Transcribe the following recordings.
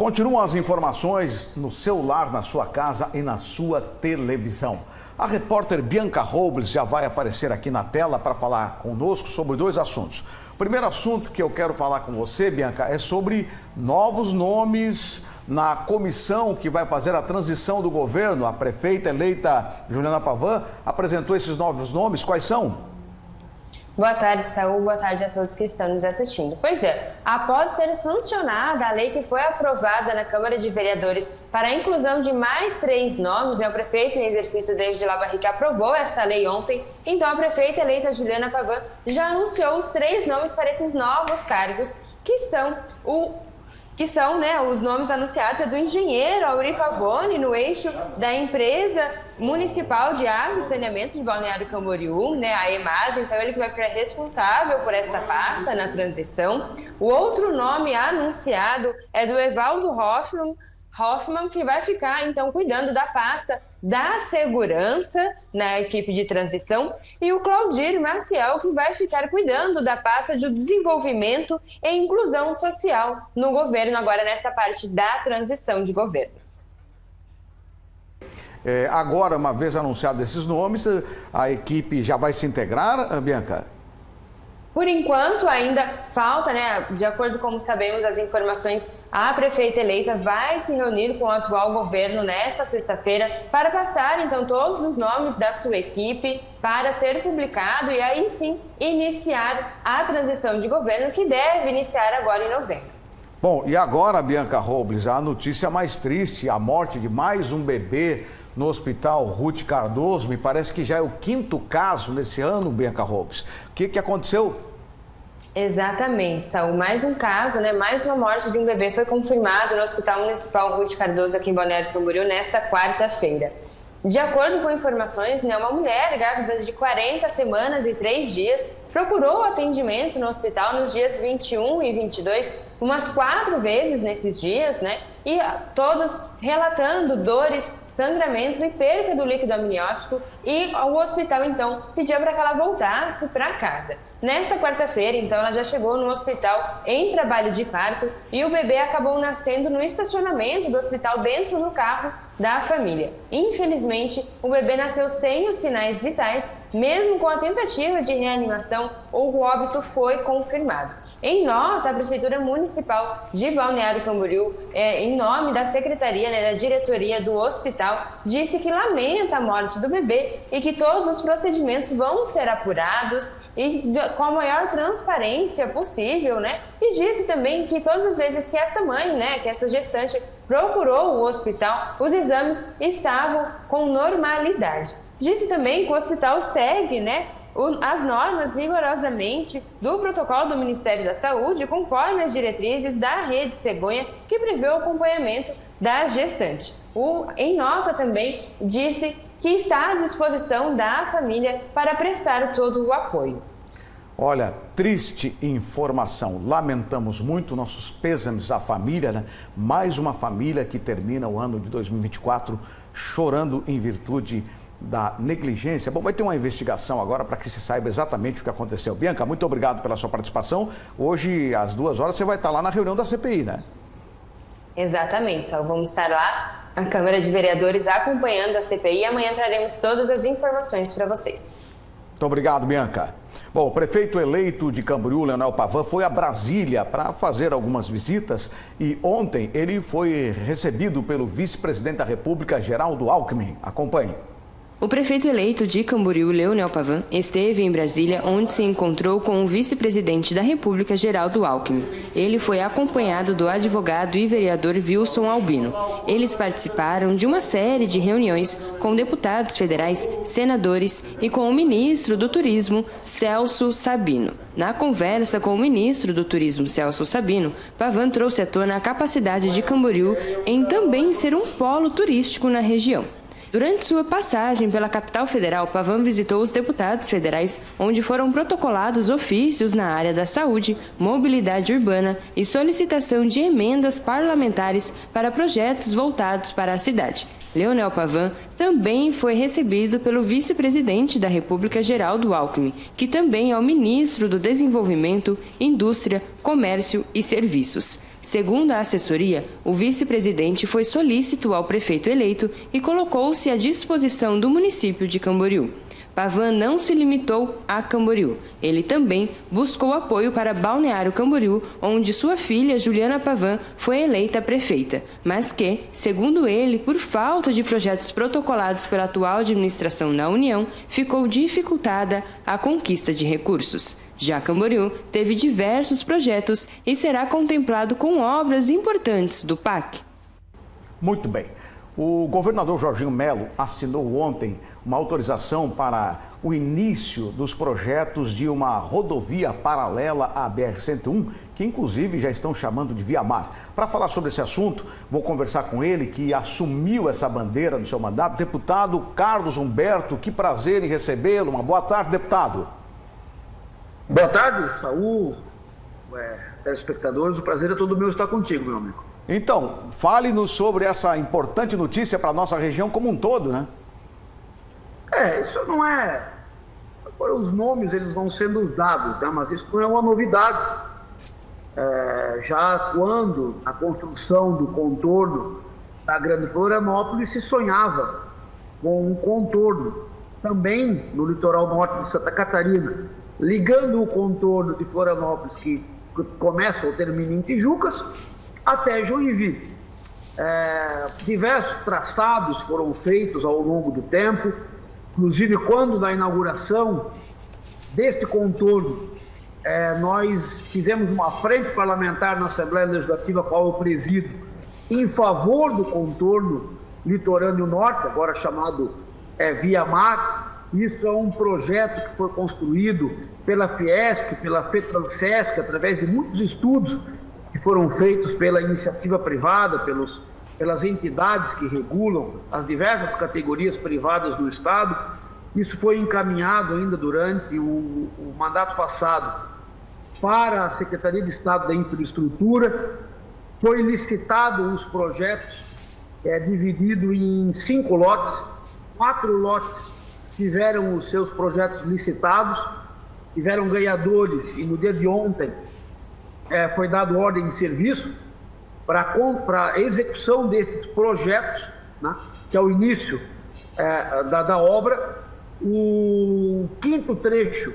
Continuam as informações no seu lar, na sua casa e na sua televisão. A repórter Bianca Robles já vai aparecer aqui na tela para falar conosco sobre dois assuntos. O primeiro assunto que eu quero falar com você, Bianca, é sobre novos nomes na comissão que vai fazer a transição do governo. A prefeita eleita Juliana Pavan apresentou esses novos nomes. Quais são? Boa tarde, Saúl. Boa tarde a todos que estão nos assistindo. Pois é, após ser sancionada a lei que foi aprovada na Câmara de Vereadores para a inclusão de mais 3 nomes, o prefeito em exercício David Labarrique aprovou esta lei ontem. Então a prefeita eleita Juliana Pavan já anunciou os 3 nomes para esses novos cargos, que são os nomes anunciados do engenheiro Auri Pavone, no eixo da empresa municipal de água e saneamento de Balneário Camboriú, a EMASA. Então ele que vai ficar responsável por esta pasta na transição. O outro nome anunciado é do Evaldo Hoffmann, que vai ficar, então, cuidando da pasta da segurança na equipe de transição, e o Claudir Maciel, que vai ficar cuidando da pasta de desenvolvimento e inclusão social no governo, agora nessa parte da transição de governo. Agora, uma vez anunciados esses nomes, a equipe já vai se integrar, Bianca? Por enquanto, ainda falta, de acordo com como sabemos as informações, a prefeita eleita vai se reunir com o atual governo nesta sexta-feira para passar, então, todos os nomes da sua equipe para ser publicado e aí sim iniciar a transição de governo, que deve iniciar agora em novembro. Bom, e agora, Bianca Robles, a notícia mais triste, a morte de mais um bebê no Hospital Ruth Cardoso. Me parece que já é o 5º caso nesse ano, Bianca Robles. O que aconteceu? Exatamente, Saúl. Mais um caso, mais uma morte de um bebê foi confirmado no Hospital Municipal Ruth Cardoso, aqui em Balneário Camboriú, nesta quarta-feira. De acordo com informações, uma mulher grávida de 40 semanas e 3 dias procurou atendimento no hospital nos dias 21 e 22, umas 4 vezes nesses dias, e todas relatando dores, sangramento e perca do líquido amniótico, e o hospital, então, pediu para que ela voltasse para casa. Nesta quarta-feira, então, ela já chegou no hospital em trabalho de parto e o bebê acabou nascendo no estacionamento do hospital dentro do carro da família. Infelizmente, o bebê nasceu sem os sinais vitais, mesmo com a tentativa de reanimação, o óbito foi confirmado. Em nota, a Prefeitura Municipal de Balneário Camboriú, em nome da Secretaria, da Diretoria do Hospital, disse que lamenta a morte do bebê e que todos os procedimentos vão ser apurados e com a maior transparência possível, E disse também que todas as vezes que essa mãe, que essa gestante procurou o hospital, os exames estavam com normalidade. Disse também que o hospital segue, as normas rigorosamente do protocolo do Ministério da Saúde, conforme as diretrizes da Rede Cegonha, que prevê o acompanhamento das gestantes. Em nota também disse que está à disposição da família para prestar todo o apoio. Olha, triste informação. Lamentamos muito, nossos pêsames à família, Mais uma família que termina o ano de 2024 chorando em virtude da negligência. Bom, vai ter uma investigação agora para que se saiba exatamente o que aconteceu. Bianca, muito obrigado pela sua participação. Hoje, às 2 horas, você vai estar lá na reunião da CPI, Exatamente, Sal. Vamos estar lá, a Câmara de Vereadores, acompanhando a CPI. Amanhã traremos todas as informações para vocês. Muito obrigado, Bianca. Bom, o prefeito eleito de Camboriú, Leonel Pavan, foi a Brasília para fazer algumas visitas e ontem ele foi recebido pelo vice-presidente da República, Geraldo Alckmin. Acompanhe. O prefeito eleito de Camboriú, Leonel Pavan, esteve em Brasília, onde se encontrou com o vice-presidente da República, Geraldo Alckmin. Ele foi acompanhado do advogado e vereador Wilson Albino. Eles participaram de uma série de reuniões com deputados federais, senadores e com o ministro do Turismo, Celso Sabino. Na conversa com o ministro do Turismo, Celso Sabino, Pavan trouxe à tona a capacidade de Camboriú em também ser um polo turístico na região. Durante sua passagem pela capital federal, Pavan visitou os deputados federais, onde foram protocolados ofícios na área da saúde, mobilidade urbana e solicitação de emendas parlamentares para projetos voltados para a cidade. Leonel Pavan também foi recebido pelo vice-presidente da República, Geraldo Alckmin, que também é o ministro do Desenvolvimento, Indústria, Comércio e Serviços. Segundo a assessoria, o vice-presidente foi solícito ao prefeito eleito e colocou-se à disposição do município de Camboriú. Pavan não se limitou a Camboriú. Ele também buscou apoio para Balneário Camboriú, onde sua filha, Juliana Pavan, foi eleita prefeita, mas que, segundo ele, por falta de projetos protocolados pela atual administração da União, ficou dificultada a conquista de recursos. Já Camboriú teve diversos projetos e será contemplado com obras importantes do PAC. Muito bem. O governador Jorginho Melo assinou ontem uma autorização para o início dos projetos de uma rodovia paralela à BR-101, que inclusive já estão chamando de Via Mar. Para falar sobre esse assunto, vou conversar com ele, que assumiu essa bandeira no seu mandato, deputado Carlos Humberto. Que prazer em recebê-lo. Uma boa tarde, deputado. Boa tarde, Saúl, telespectadores. O prazer é todo meu estar contigo, meu amigo. Então, fale-nos sobre essa importante notícia para a nossa região como um todo, né? Isso não é... Agora, os nomes eles vão sendo dados, né? Mas isso não é uma novidade. Já quando a construção do contorno da Grande Florianópolis se sonhava com um contorno também no litoral norte de Santa Catarina, ligando o contorno de Florianópolis, que começa ou termina em Tijucas, até Joinville. Diversos traçados foram feitos ao longo do tempo, inclusive quando na inauguração deste contorno, nós fizemos uma frente parlamentar na Assembleia Legislativa, qual eu presido, em favor do contorno litorâneo norte, agora chamado Via Mar. Isso é um projeto que foi construído pela Fiesc, pela FETRANSESC, através de muitos estudos que foram feitos pela iniciativa privada, pelas entidades que regulam as diversas categorias privadas do Estado. Isso foi encaminhado ainda durante o mandato passado para a Secretaria de Estado da Infraestrutura. Foi licitado os projetos, dividido em 5 lotes, 4 lotes tiveram os seus projetos licitados, tiveram ganhadores e no dia de ontem foi dado ordem de serviço para a execução desses projetos, né, que é o início da obra. O 5º trecho,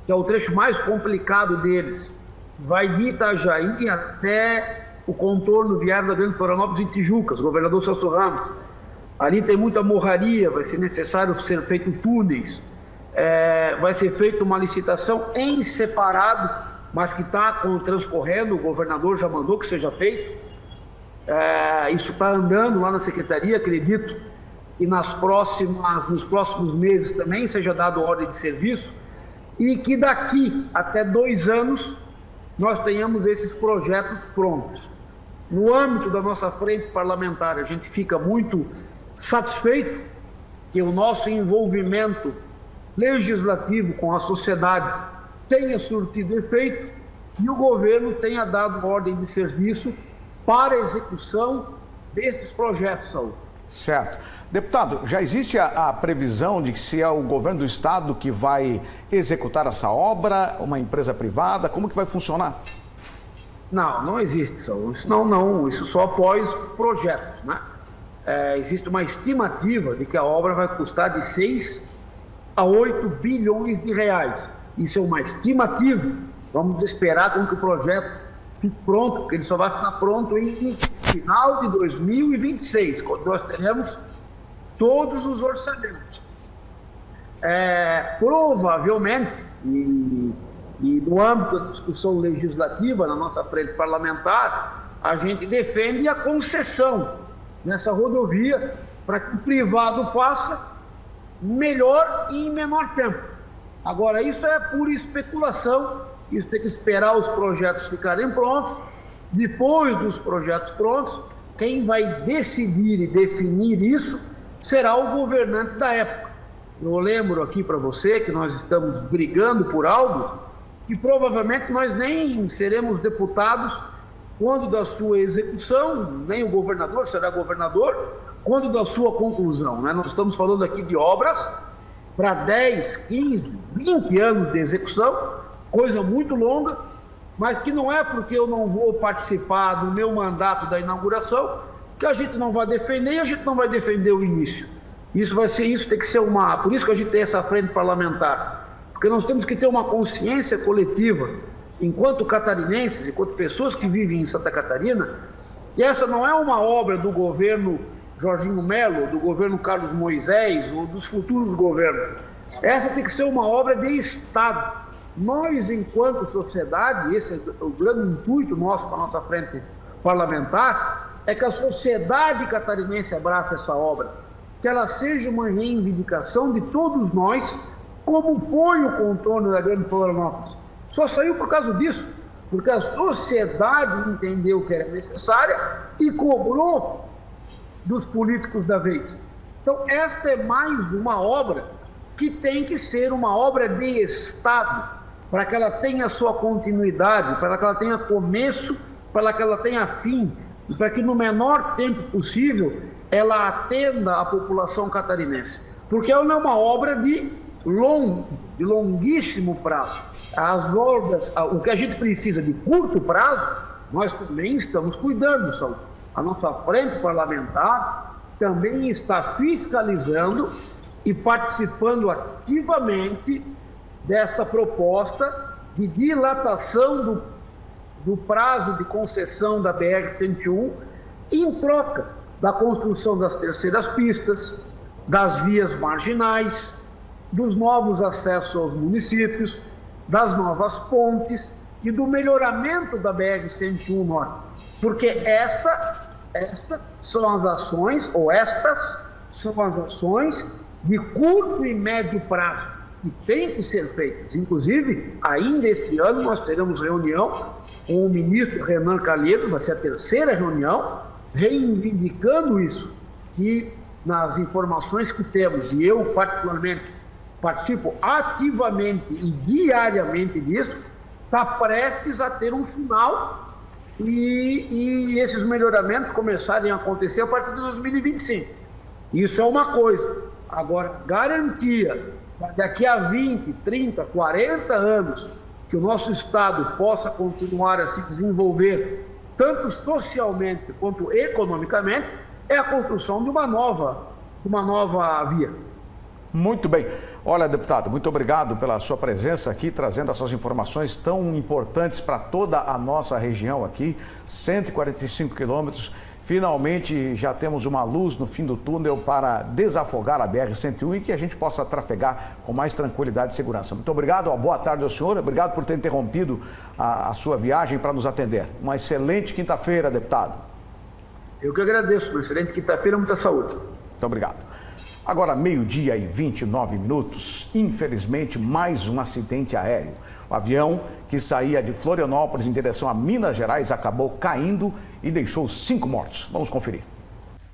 que é o trecho mais complicado deles, vai de Itajaí até o contorno viário da Grande Florianópolis em Tijucas, governador Celso Ramos. Ali tem muita morraria, vai ser necessário ser feito túneis, vai ser feita uma licitação em separado, mas que está transcorrendo, o governador já mandou que seja feito. Isso está andando lá na Secretaria, acredito, e nos próximos meses também seja dado ordem de serviço, e que daqui até 2 anos nós tenhamos esses projetos prontos. No âmbito da nossa frente parlamentar, a gente fica muito satisfeito que o nosso envolvimento legislativo com a sociedade tenha surtido efeito e o governo tenha dado ordem de serviço para a execução desses projetos, Saúl. Certo. Deputado, já existe a previsão de que se é o governo do estado que vai executar essa obra, uma empresa privada, como que vai funcionar? Não existe, Saúl. Isso não, isso só após projetos, né? Existe uma estimativa de que a obra vai custar de 6 a 8 bilhões de reais. Isso é uma estimativa. Vamos esperar com que o projeto fique pronto, porque ele só vai ficar pronto em final de 2026, quando nós teremos todos os orçamentos. Provavelmente, e no âmbito da discussão legislativa, na nossa frente parlamentar, a gente defende a concessão nessa rodovia para que o privado faça melhor e em menor tempo. Agora, isso é pura especulação, isso tem que esperar os projetos ficarem prontos. Depois dos projetos prontos, quem vai decidir e definir isso será o governante da época. Eu lembro aqui para você que nós estamos brigando por algo e provavelmente nós nem seremos deputados quando da sua execução, nem o governador será governador, quando da sua conclusão, né? Nós estamos falando aqui de obras para 10, 15, 20 anos de execução, coisa muito longa, mas que não é porque eu não vou participar do meu mandato da inauguração que a gente não vai defender e a gente não vai defender o início. Isso tem que ser por isso que a gente tem essa frente parlamentar, porque nós temos que ter uma consciência coletiva, enquanto catarinenses, enquanto pessoas que vivem em Santa Catarina, que essa não é uma obra do governo Jorginho Melo, do governo Carlos Moisés ou dos futuros governos. Essa tem que ser uma obra de Estado. Nós, enquanto sociedade, esse é o grande intuito nosso para a nossa frente parlamentar, é que a sociedade catarinense abrace essa obra, que ela seja uma reivindicação de todos nós, como foi o contorno da Grande Florianópolis. Só saiu por causa disso, porque a sociedade entendeu que era necessária e cobrou dos políticos da vez. Então, esta é mais uma obra que tem que ser uma obra de Estado, para que ela tenha sua continuidade, para que ela tenha começo, para que ela tenha fim, e para que no menor tempo possível ela atenda a população catarinense. Porque ela é uma obra de longuíssimo prazo. As obras, o que a gente precisa de curto prazo, nós também estamos cuidando, Saúl. A nossa frente parlamentar também está fiscalizando e participando ativamente desta proposta de dilatação do prazo de concessão da BR-101 em troca da construção das terceiras pistas, das vias marginais, dos novos acessos aos municípios, das novas pontes e do melhoramento da BR-101 Norte. Porque estas são as ações de curto e médio prazo que têm que ser feitas. Inclusive, ainda este ano nós teremos reunião com o ministro Renan Calheiros, vai ser a terceira reunião, reivindicando isso. E nas informações que temos, e eu particularmente participo ativamente e diariamente disso, está prestes a ter um final e esses melhoramentos começarem a acontecer a partir de 2025. Isso é uma coisa. Agora, garantia daqui a 20, 30, 40 anos que o nosso Estado possa continuar a se desenvolver tanto socialmente quanto economicamente é a construção de uma nova via. Muito bem. Olha, deputado, muito obrigado pela sua presença aqui, trazendo essas informações tão importantes para toda a nossa região aqui, 145 quilômetros. Finalmente já temos uma luz no fim do túnel para desafogar a BR-101 e que a gente possa trafegar com mais tranquilidade e segurança. Muito obrigado, uma boa tarde ao senhor, obrigado por ter interrompido a sua viagem para nos atender. Uma excelente quinta-feira, deputado. Eu que agradeço, uma excelente quinta-feira, muita saúde. Muito obrigado. Agora, 12h e 29 minutos, infelizmente, mais um acidente aéreo. O avião que saía de Florianópolis em direção a Minas Gerais acabou caindo e deixou 5 mortos. Vamos conferir.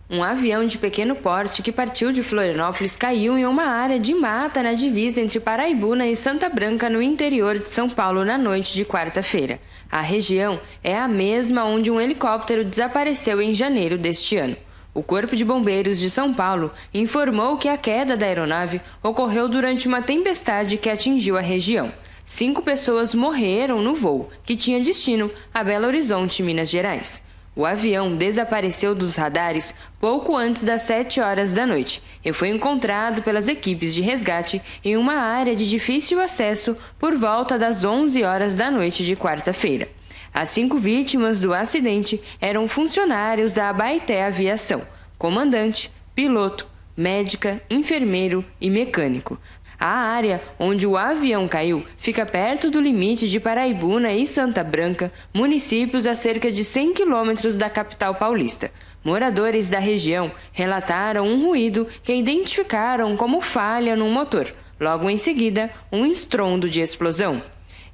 Um avião de pequeno porte que partiu de Florianópolis caiu em uma área de mata na divisa entre Paraibuna e Santa Branca, no interior de São Paulo, na noite de quarta-feira. A região é a mesma onde um helicóptero desapareceu em janeiro deste ano. O Corpo de Bombeiros de São Paulo informou que a queda da aeronave ocorreu durante uma tempestade que atingiu a região. 5 pessoas morreram no voo, que tinha destino a Belo Horizonte, Minas Gerais. O avião desapareceu dos radares pouco antes das 7 horas da noite e foi encontrado pelas equipes de resgate em uma área de difícil acesso por volta das 11 horas da noite de quarta-feira. As 5 vítimas do acidente eram funcionários da Abaeté Aviação, comandante, piloto, médica, enfermeiro e mecânico. A área onde o avião caiu fica perto do limite de Paraibuna e Santa Branca, municípios a cerca de 100 quilômetros da capital paulista. Moradores da região relataram um ruído que identificaram como falha no motor. Logo em seguida, um estrondo de explosão.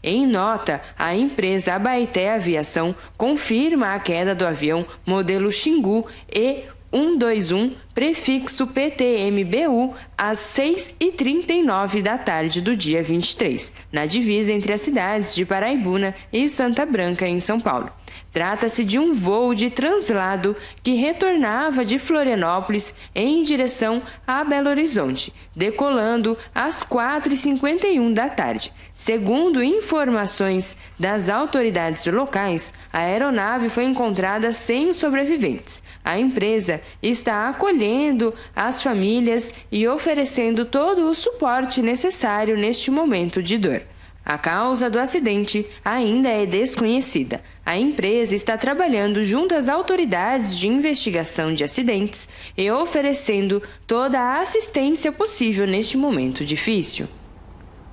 Em nota, a empresa Abaeté Aviação confirma a queda do avião modelo Xingu E121, prefixo PTMBU, às 6h39 da tarde do dia 23, na divisa entre as cidades de Paraibuna e Santa Branca, em São Paulo. Trata-se de um voo de translado que retornava de Florianópolis em direção a Belo Horizonte, decolando às 4h51 da tarde. Segundo informações das autoridades locais, a aeronave foi encontrada sem sobreviventes. A empresa está acolhendo as famílias e oferecendo todo o suporte necessário neste momento de dor. A causa do acidente ainda é desconhecida. A empresa está trabalhando junto às autoridades de investigação de acidentes e oferecendo toda a assistência possível neste momento difícil.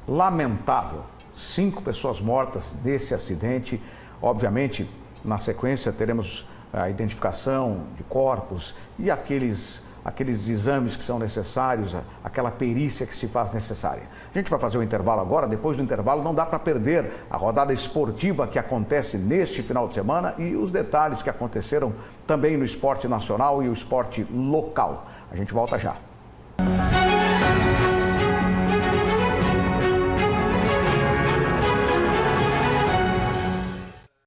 Lamentável. 5 pessoas mortas desse acidente. Obviamente, na sequência, teremos a identificação de corpos e aqueles exames que são necessários, aquela perícia que se faz necessária. A gente vai fazer um intervalo agora. Depois do intervalo, não dá para perder a rodada esportiva que acontece neste final de semana e os detalhes que aconteceram também no esporte nacional e o esporte local. A gente volta já.